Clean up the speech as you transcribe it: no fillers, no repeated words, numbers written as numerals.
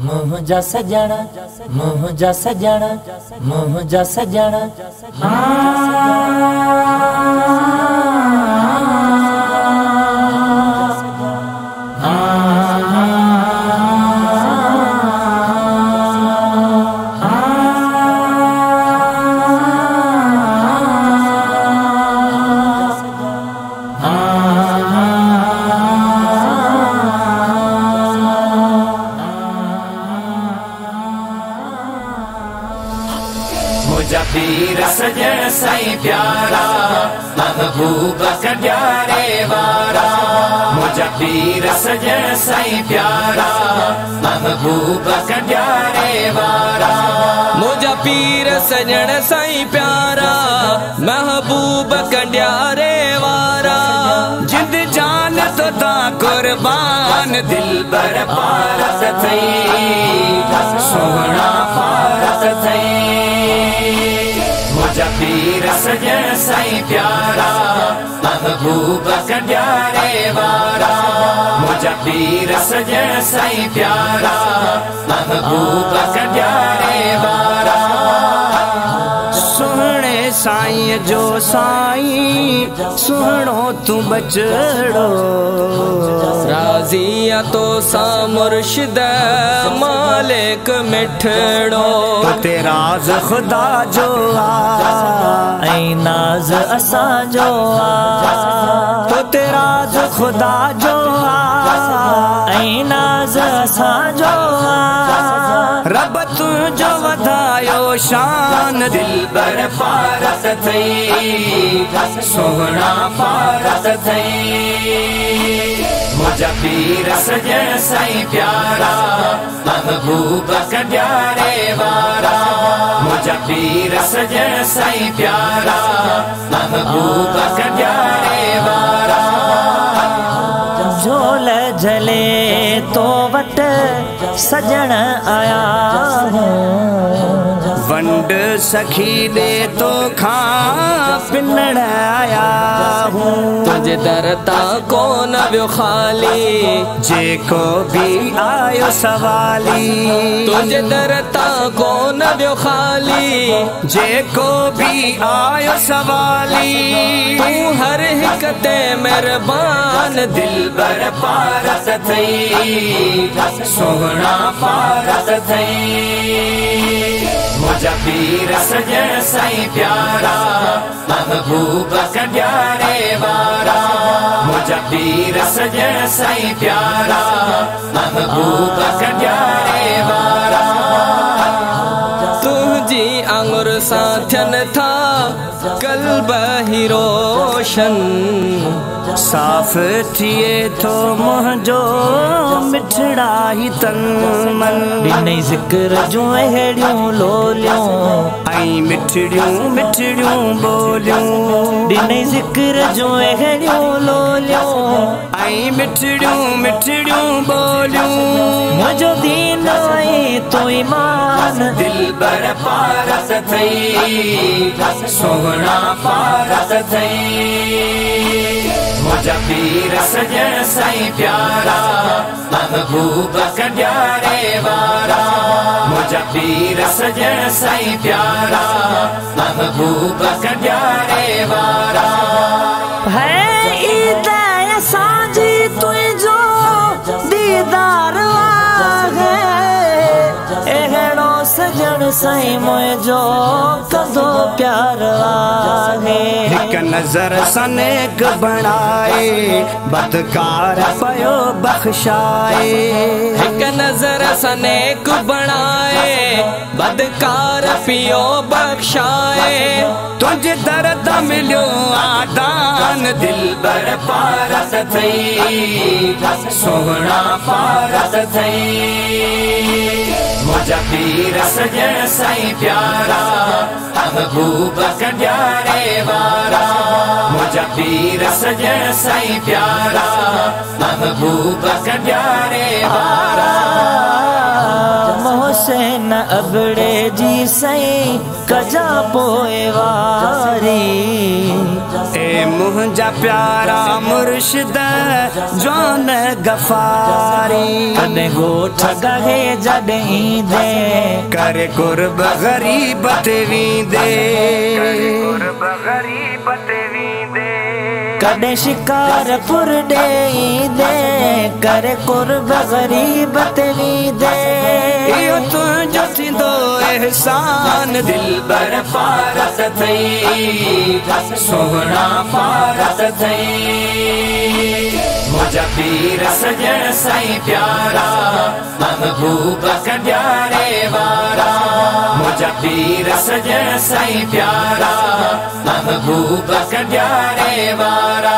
मुंहिंजा सजणा मुंहिंजा सजणा मुंहिंजा सजणा मुझा पीर सजण साईं प्यारा महबूब कॾियारे वारा मुझा पीर सजण साईं प्यारा महबूब कॾियारे वारा मुझा पीर सजण साईं प्यारा महबूब कॾियारे वारा जिंद जान तो ता कुर्बान दिल बर पारस थई सोहणा पारस थई मुझा पीर सजण साईं प्यारा महबूब कॾियारे वारा मुझा पीर सजण साईं प्यारा महबूब कॾियारे वारा सुहणे साईं जो साईं सुहणो तू बचड़ो राज़ी तो सा मुर्शिद मालिक मिठड़ो ते राज खुदा जो ऐं नाज़ असां जो तो ते राज खुदा जो ऐं नाज़ असां जो रब तुझो वधायो शान दिल बर पारस थई सोहणा पारस थई मुझा पीर सजण साईं प्यारा महबूब कॾियारे वारा मुझा पीर सजण साईं प्यारा महबूब कॾियारे वारा झोल जले तो वट सजण आया हूँ वंड सखी दे तो खां पिनण आया हूँ तुझे दरता कौन व्यो खाली जेको भी आयो सवाली तुझे दरता कौन व्यो खाली जेको भी आयो सवाली तू हर हिक ते मेहरबान दिल बर पारस थई सोहणा पारस थई मुझा पीर सजण साईं प्यारा महबूब कॾियारे वारा मुझा पीर सजण साईं प्यारा महबूब कॾियारे वारा तुझी आंगुर सां थियनि था कल्ब ही रोशन साफ़ थिए थो मुंहिंजो मिठड़ा ही तन मन ॾिनई ज़िक्र जूं अहिड़ियूं लोलियूं ऐं मिठड़ियूं मिठड़ियूं ॿोलियूं ॾिनई ज़िक्र जूं अहिड़ियूं लोलियूं ऐं मिठड़ियूं मिठड़ियूं ॿोलियूं मुंहिंजो दीन ऐं तूं ईमान दिल बर पारस थई सोहणा पारस थई मुझा पीर सजण साईं प्यारा महबूब कॾियारे वारा मुझा पीर सजण साईं प्यारा महबूब कॾियारे वारा है ईद असांजी तुंहिंजो दीदार आहे अहिड़ो सजण साईं मुंहिंजो कदो प्यार आहे हिक नज़र सां नेक बणाए बदकार पयो बख्शाए हिक नज़र सां नेक बणाए बदकार पियो बख्शाए तुझे दर्द मिलियो आदान दिल बर पारस थई सोहणा पारस थई मुझा पीर सजण साईं प्यारा महबूब कॾियारे वारा मुझा पीर सजण साईं प्यारा महबूब कॾियारे वारा मोहसिन अबड़े जी सईं कजा पोए वारी ए मुंहिंजा प्यारा मुर्शिद जवान गफ़ारी कॾहिं ॻोठ गहे जॾहिं दे करे कुर्ब ग़रीब ते वींदे कॾहिं शिकारपुर ॾेईंदे करे कुर्ब ग़रीब ते वींदे इहो तुंहिंजो थींदो एहसान दिलबर फारत थई सोहणा फारत थई मुझा पीर सजण साईं प्यारा महबूब कढियारे वारा मुझा पीर सजण साईं प्यारा महबूब कढियारे वारा।